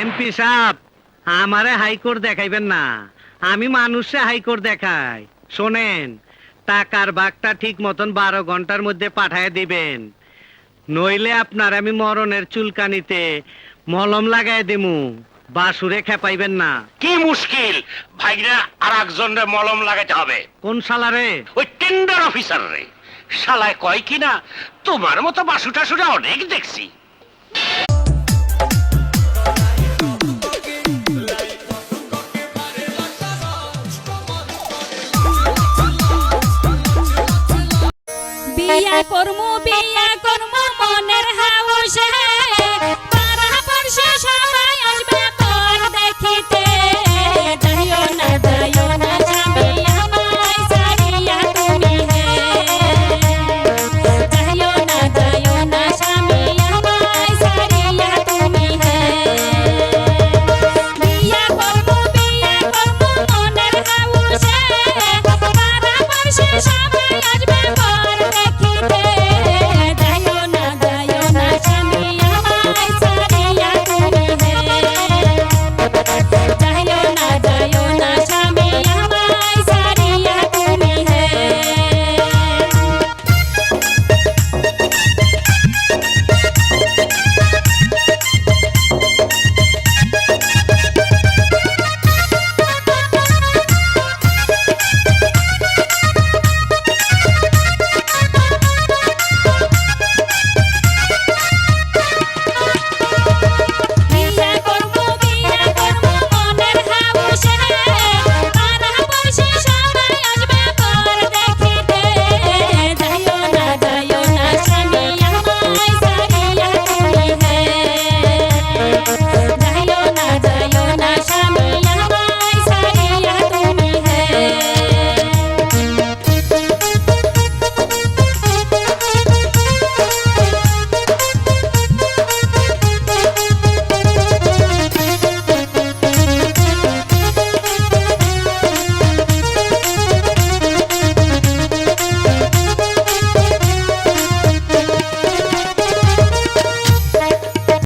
MP সাহেব, আমারে high court দেখাইবেন না, আমি মানুষে হাইকোর্ট দেখাই। শোনেন, টাকার বাগটা ঠিক মতন 12 ঘন্টার মধ্যে পাঠায় দিবেন, নইলে আপনার আমি মরণের চুলকানিতে মলম লাগাই দিমু। বাসুরে খেপাইবেন না। কি মুশকিল ভাইরা, আর একজনের মলম লাগাতে হবে। কোন শালারে? ওই টেন্ডার অফিসার রে। শালায় কয় কিনা, তোমার মতো বাসু টাসুরা অনেক দেখছি। বিয়া করমু বিয়া